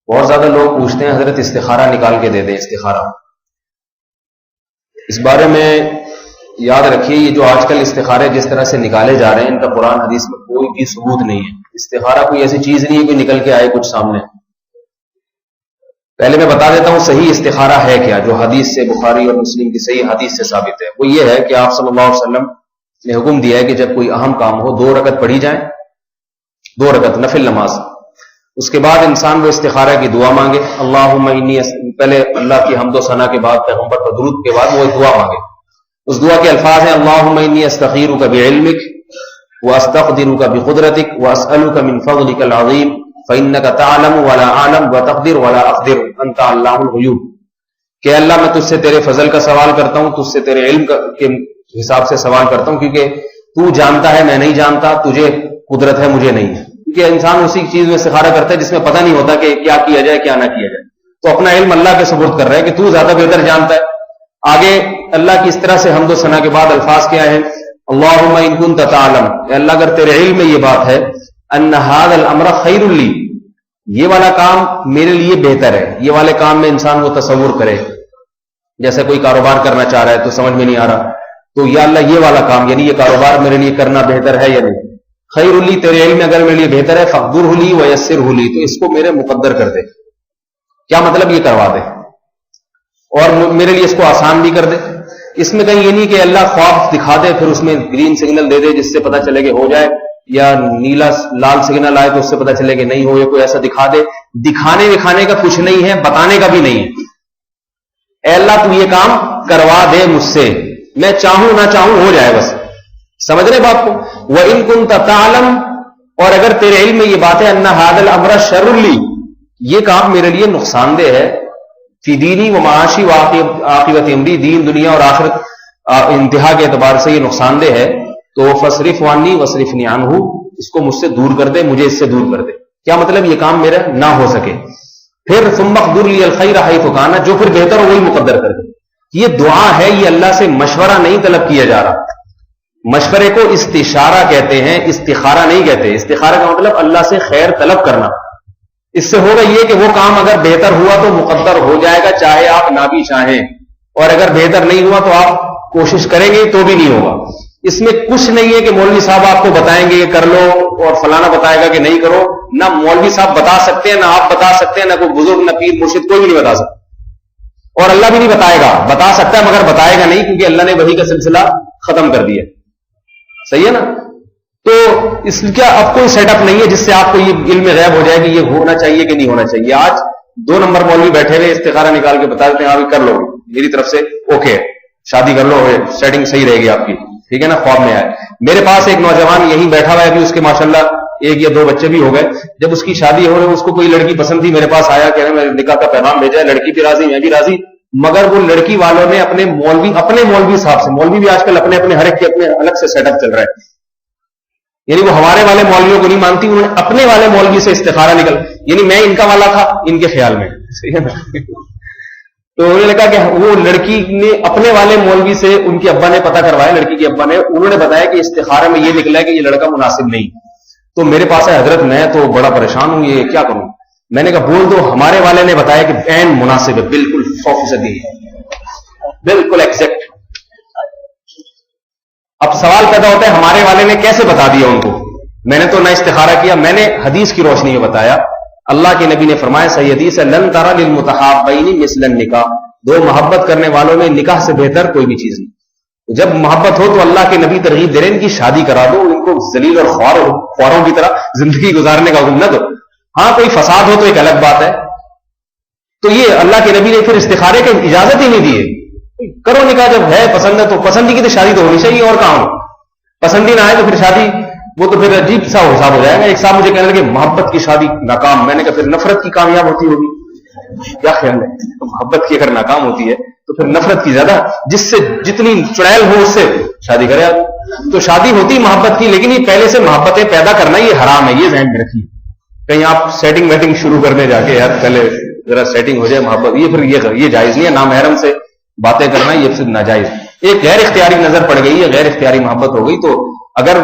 بہت زیادہ لوگ پوچھتے ہیں حضرت استخارہ نکال کے دے دیں استخارہ. اس بارے میں یاد رکھیے یہ جو آج کل استخارے جس طرح سے نکالے جا رہے ہیں ان کا قرآن حدیث میں کوئی بھی ثبوت نہیں ہے. استخارہ کوئی ایسی چیز نہیں ہے کہ نکل کے آئے کچھ سامنے. پہلے میں بتا دیتا ہوں صحیح استخارہ ہے کیا, جو حدیث سے بخاری اور مسلم کی صحیح حدیث سے ثابت ہے. وہ یہ ہے کہ آپ صلی اللہ علیہ وسلم نے حکم دیا ہے کہ جب کوئی اہم کام ہو 2 رکعت پڑھی جائیں, 2 رکعت نفل نماز. اس کے بعد انسان وہ استخارہ کی دعا مانگے, اللہم انی, پہلے اللہ کی حمد و ثنا کے بعد پیغمبر پر درود کے بعد وہ ایک دعا مانگے. اس دعا کے الفاظ ہیں اللہم انی استخیرک بعلمک واستقدرک بقدرتک واسألک من فضلک العظیم فإنک تعلم ولا اعلم وتقدر ولا اقدر انت علام الغیوب. کہ اللہ میں تجھ سے تیرے فضل کا سوال کرتا ہوں, تجھ سے تیرے علم کے حساب سے سوال کرتا ہوں, کیونکہ تو جانتا ہے میں نہیں جانتا, تجھے قدرت ہے مجھے نہیں ہے. کیونکہ انسان اسی چیز میں استخارہ کرتا ہے جس میں پتہ نہیں ہوتا کہ کیا کیا جائے کیا نہ کیا جائے. تو اپنا علم اللہ کے سپرد کر رہا ہے کہ تو زیادہ بہتر جانتا ہے. آگے اللہ کی اس طرح سے حمد و ثنا کے بعد الفاظ کیا ہیں, اللہم ان کنت تعلم, اے اللہ اگر تیرے علم میں یہ بات ہے, ان ھذا الامر خیر لی, یہ والا کام میرے لیے بہتر ہے. یہ والے کام میں انسان وہ تصور کرے, جیسے کوئی کاروبار کرنا چاہ رہا ہے تو سمجھ میں نہیں آ رہا, تو یا اللہ یہ والا کام یعنی یہ کاروبار میرے لیے کرنا بہتر ہے یا نہیں. خیر لی, تیرے علم میں اگر میرے لیے بہتر ہے, فقدرہ لی ویسرہ لی, تو اس کو میرے مقدر کر دے. کیا مطلب یہ کروا دے اور میرے لیے اس کو آسان بھی کر دے. اس میں کہیں یہ نہیں کہ اللہ خواب دکھا دے پھر اس میں گرین سگنل دے دے جس سے پتہ چلے کہ ہو جائے, یا نیلا لال سگنل آئے تو اس سے پتہ چلے کہ نہیں ہو, یا کوئی ایسا دکھا دے. دکھانے دکھانے کا کچھ نہیں ہے, بتانے کا بھی نہیں ہے. اے اللہ تو یہ کام کروا دے مجھ سے, میں چاہوں نہ چاہوں ہو جائے بس. سمجھ رہے بات کو. وَإِن كُنتَ تَعْلَمُ, اور اگر تیرے علم میں یہ بات ہے, ان ھذا الامر شر لی, یہ کام میرے لیے نقصان دہ ہے, فی دینی و معاشی و عاقبت امری, دین دنیا اور آخرت انتہا کے اعتبار سے یہ نقصان دہ ہے, تو فصرف عنی وصرفنی عنہ, اس کو مجھ سے دور کر دے, مجھے اس سے دور کر دے. کیا مطلب یہ کام میرا نہ ہو سکے. پھر ثم اقدر لی الخیر حیث کان, جو پھر بہتر ہو وہی مقدر کر دے. یہ دعا ہے, یہ اللہ سے مشورہ نہیں طلب کیا جا رہا. مشورے کو استشارہ کہتے ہیں, استخارہ نہیں کہتے. استخارہ کا مطلب اللہ سے خیر طلب کرنا. اس سے ہوگا یہ کہ وہ کام اگر بہتر ہوا تو مقدر ہو جائے گا, چاہے آپ نہ بھی چاہیں, اور اگر بہتر نہیں ہوا تو آپ کوشش کریں گے تو بھی نہیں ہوگا. اس میں کچھ نہیں ہے کہ مولوی صاحب آپ کو بتائیں گے یہ کر لو اور فلانا بتائے گا کہ نہیں کرو. نہ مولوی صاحب بتا سکتے ہیں, نہ آپ بتا سکتے ہیں, نہ کوئی بزرگ, نہ پیر مرشد, کوئی بھی نہیں بتا سکتا. اور اللہ بھی نہیں بتائے گا. بتا سکتا ہے مگر بتائے گا نہیں, کیونکہ اللہ نے وحی کا سلسلہ ختم کر دیا. صحیح ہے نا. تو اس کا اب کوئی سیٹ اپ نہیں ہے جس سے آپ کو یہ علم غیب ہو جائے کہ یہ ہونا چاہیے کہ نہیں ہونا چاہیے. آج 2 نمبر مولوی بیٹھے ہوئے استخارہ نکال کے بتا دیتے ہیں آپ کر لو, میری طرف سے اوکے, شادی کر لو, سیٹنگ صحیح رہے گی آپ کی, ٹھیک ہے نا. خواب میں آئے. میرے پاس ایک نوجوان یہیں بیٹھا ہوا ہے, ابھی اس کے ماشاءاللہ 1 یا 2 بچے بھی ہو گئے. جب اس کی شادی ہو رہی, اس کو کوئی لڑکی پسند تھی, میرے پاس آیا, کہہ رہے میں نکاح کا پیغام بھیجا ہے, لڑکی بھی راضی میں بھی راضی, مگر وہ لڑکی والوں نے اپنے مولوی صاحب سے, مولوی بھی آج کل اپنے ہر ایک کے اپنے الگ سے سیٹ اپ چل رہا ہے, یعنی وہ ہمارے والے مولویوں کو نہیں مانتی, انہوں نے اپنے والے مولوی سے استخارہ نکل, یعنی میں ان کا والا تھا ان کے خیال میں. صحیح ہے نا. تو انہوں نے کہا کہ وہ لڑکی نے اپنے والے مولوی سے, ان کے ابا نے پتہ کروایا, لڑکی کے ابا نے, انہوں نے بتایا کہ استخارے میں یہ نکلا ہے کہ یہ لڑکا مناسب نہیں. تو میرے پاس ہے حضرت, میں تو بڑا پریشان ہوں, یہ کیا کروں. میں نے کہا بول دو, ہمارے والے نے بتایا کہ عین مناسب ہے, بالکل 100%, بالکل ایگزیکٹ. اب سوال پیدا ہوتا ہے ہمارے والے نے کیسے بتا دیا ان کو. میں نے تو نہ استخارہ کیا, میں نے حدیث کی روشنی میں بتایا. اللہ کے نبی نے فرمایا, صحیح حدیث ہے, لن ترى للمتحابین مثل النکاح, 2 محبت کرنے والوں میں نکاح سے بہتر کوئی بھی چیز نہیں. جب محبت ہو تو اللہ کے نبی ترغیب دے رہے ہیں ان کی شادی کرا دو, ان کو ذلیل اور خواروں کی طرح زندگی گزارنے کا حکم نہ دو. ہاں کوئی فساد ہو تو ایک الگ بات ہے. تو یہ اللہ کے نبی نے پھر استخارے کی اجازت ہی نہیں دی ہے. کرو نکاح, جب ہے پسند ہے تو, پسندی کی تو شادی تو ہونی چاہیے, اور کہاں ہو. پسندی نہ آئے تو پھر شادی, وہ تو پھر عجیب سا حساب ہو جائے گا. ایک صاحب مجھے کہنے لگے محبت کی شادی ناکام. میں نے کہا پھر نفرت کی کامیاب ہوتی ہوگی. کیا خیال ہے, محبت کی اگر ناکام ہوتی ہے تو پھر نفرت کی زیادہ, جس سے جتنی چڑیل ہو اس سے شادی کرے آپ. تو شادی ہوتی محبت کی, لیکن یہ پہلے سے محبتیں پیدا کرنا یہ حرام ہے, یہ ذہن میں رکھیے. کہیں آپ سیٹنگ ویٹنگ شروع کرنے جا کے یار پہلے ذرا سیٹنگ ہو جائے محبت, یہ پھر یہ جائز نہیں ہے. نامحرم سے باتیں کرنا یہ پھر ناجائز. ایک غیر اختیاری نظر پڑ گئی ہے, غیر اختیاری محبت ہو گئی, تو اگر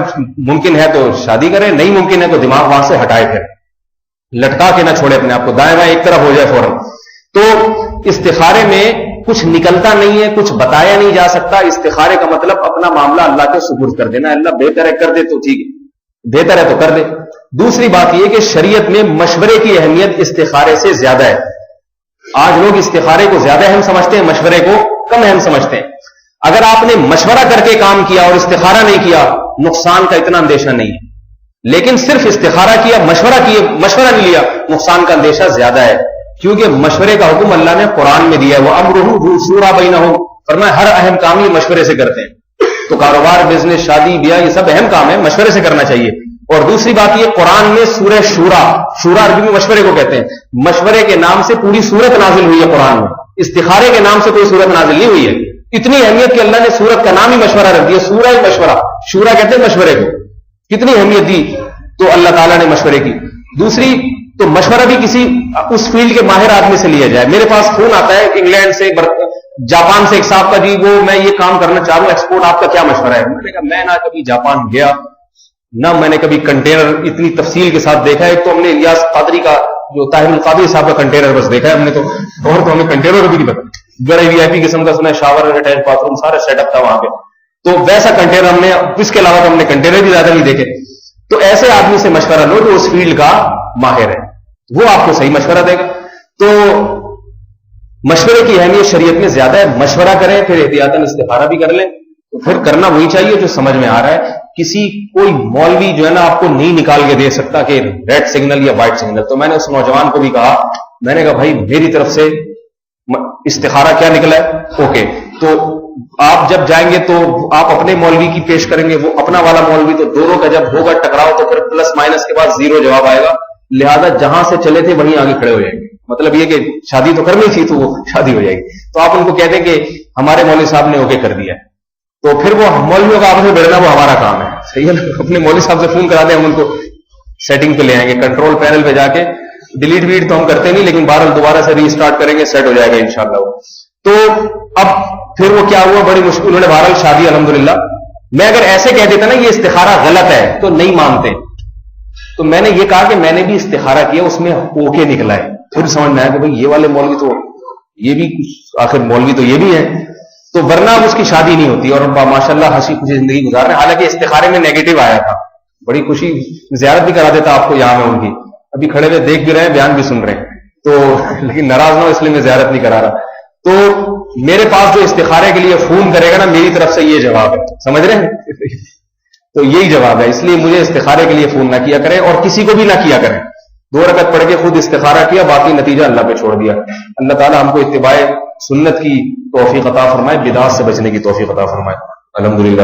ممکن ہے تو شادی کرے, نہیں ممکن ہے تو دماغ وہاں سے ہٹائے. پھر لٹکا کے نہ چھوڑے اپنے آپ کو، دائیں بائیں ایک طرف ہو جائے فوراً. تو استخارے میں کچھ نکلتا نہیں ہے، کچھ بتایا نہیں جا سکتا. استخارے کا مطلب اپنا معاملہ اللہ کے سپرد کر دینا. اللہ بہتر ہے کر دے تو ٹھیک ہے، بہتر ہے تو کر دے. دوسری بات یہ کہ شریعت میں مشورے کی اہمیت استخارے سے زیادہ ہے. آج لوگ استخارے کو زیادہ اہم سمجھتے ہیں، مشورے کو کم اہم سمجھتے ہیں. اگر آپ نے مشورہ کر کے کام کیا اور استخارہ نہیں کیا، نقصان کا اتنا اندیشہ نہیں ہے. لیکن صرف استخارہ کیا، مشورہ نہیں لیا، نقصان کا اندیشہ زیادہ ہے. کیونکہ مشورے کا حکم اللہ نے قرآن میں دیا ہے، وہ امرہ شورا بینہم، فرمایا ہر اہم کام یہ مشورے سے کرتے ہیں. تو کاروبار، بزنس، شادی بیاہ، یہ سب اہم کام ہے، مشورے سے کرنا چاہیے. اور دوسری بات یہ، قرآن میں سورہ شورا عربی میں مشورے کو کہتے ہیں، مشورے کے نام سے پوری سورت نازل ہوئی ہے قرآن میں. استخارے کے نام سے کوئی سورت نازل نہیں ہوئی ہے. اتنی اہمیت کہ اللہ نے سورت کا نام ہی مشورہ رکھ دیا، سورہ مشورہ. شورا کہتے ہیں مشورے کو. کتنی اہمیت دی تو اللہ تعالیٰ نے مشورے کی. دوسری تو مشورہ بھی کسی اس فیلڈ کے ماہر آدمی سے لیا جائے. میرے پاس فون آتا ہے انگلینڈ سے، جاپان سے، ایک صاحب کا، جی وہ میں یہ کام کرنا چاہ رہا ہوں ایکسپورٹ، آپ کا کیا مشورہ ہے؟ میں نے کہا میں نہ کبھی جاپان گیا، نہ میں نے کبھی کنٹینر اتنی تفصیل کے ساتھ دیکھا ہے. تو ہم نے الیاس قادری کا، جو طاہر القادری صاحب کا کنٹینر بس دیکھا ہے ہم نے، تو ہمیں کنٹینر بھی نہیں پتا. بڑے وی آئی پی قسم کا سنا، شاور، اٹیچ باتھ روم، سارا سیٹ اپ تھا وہاں پہ. تو ویسا کنٹینر ہم نے، اس کے علاوہ ہم نے کنٹینر بھی زیادہ نہیں دیکھے. تو ایسے آدمی سے مشورہ لو جو اس فیلڈ کا ماہر ہے، وہ آپ کو صحیح مشورہ دے گا. تو مشورے کی اہمیت شریعت میں زیادہ ہے. مشورہ کریں، پھر احتیاطاً استخارہ بھی کر لیں. تو پھر کرنا وہی چاہیے جو سمجھ میں آ رہا ہے. کوئی مولوی جو ہے نا آپ کو نہیں نکال کے دے سکتا کہ ریڈ سگنل یا وائٹ سگنل. تو میں نے اس نوجوان کو بھی کہا، میں نے کہا بھائی میری طرف سے استخارہ کیا نکلا ہے، اوکے. تو آپ جب جائیں گے تو آپ اپنے مولوی کی پیش کریں گے، وہ اپنا والا مولوی، تو دونوں کا جب ہوگا ٹکراؤ تو پھر پلس مائنس کے بعد زیرو جواب آئے گا. لہذا جہاں سے چلے تھے وہیں آگے کھڑے ہو جائیں گے. مطلب یہ کہ شادی تو کرنی تھی تو وہ شادی ہو جائے گی. تو آپ ان کو کہتے ہیں کہ ہمارے مولوی صاحب نے اوکے کر دیا. تو پھر وہ مولویوں کا آپس میں بڑھنا وہ ہمارا کام ہے، صحیح ہے نا. اپنے مولوی صاحب سے فون کرا دیں، ہم ان کو سیٹنگ پہ لے آئیں گے، کنٹرول پینل پہ جا کے. ڈیلیٹ ویٹ تو ہم کرتے نہیں، لیکن بہرحال دوبارہ سے ری اسٹارٹ کریں گے، سیٹ ہو جائے گا انشاءاللہ. تو اب پھر وہ کیا ہوا، بڑی مشکل، انہوں نے بہرحال شادی الحمدللہ. میں اگر ایسے کہہ دیتا نا یہ استخارہ غلط ہے تو نہیں مانتے. تو میں نے یہ کہا کہ میں نے بھی استخارہ کیا، اس میں اوکے نکلا ہے. پھر سمجھ میں آیا کہ بھائی یہ والے مولوی تو یہ بھی آخر مولوی تو یہ بھی ہے. تو ورنہ اس کی شادی نہیں ہوتی. اور ماشاءاللہ ہنسی خوشی زندگی گزار رہے ہیں. حالانکہ استخارے میں نیگیٹو آیا تھا، بڑی خوشی، زیارت بھی کرا دیتا آپ کو یہاں میں ان کی. ابھی کھڑے ہوئے دیکھ بھی رہے ہیں، بیان بھی سن رہے ہیں. تو لیکن ناراض نہ ہو اس لیے میں زیارت نہیں کرا رہا. تو میرے پاس جو استخارے کے لیے فون کرے گا نا، میری طرف سے یہ جواب ہے، سمجھ رہے ہیں؟ تو یہی جواب ہے. اس لیے مجھے استخارے کے لیے فون نہ کیا کریں، اور کسی کو بھی نہ کیا کریں. 2 رکعت پڑھ کے خود استخارہ کیا، باقی نتیجہ اللہ پہ چھوڑ دیا. اللہ تعالی ہم کو اتباع سنت کی توفیق عطا فرمائے، بدعات سے بچنے کی توفیق عطا فرمائے. الحمدللہ.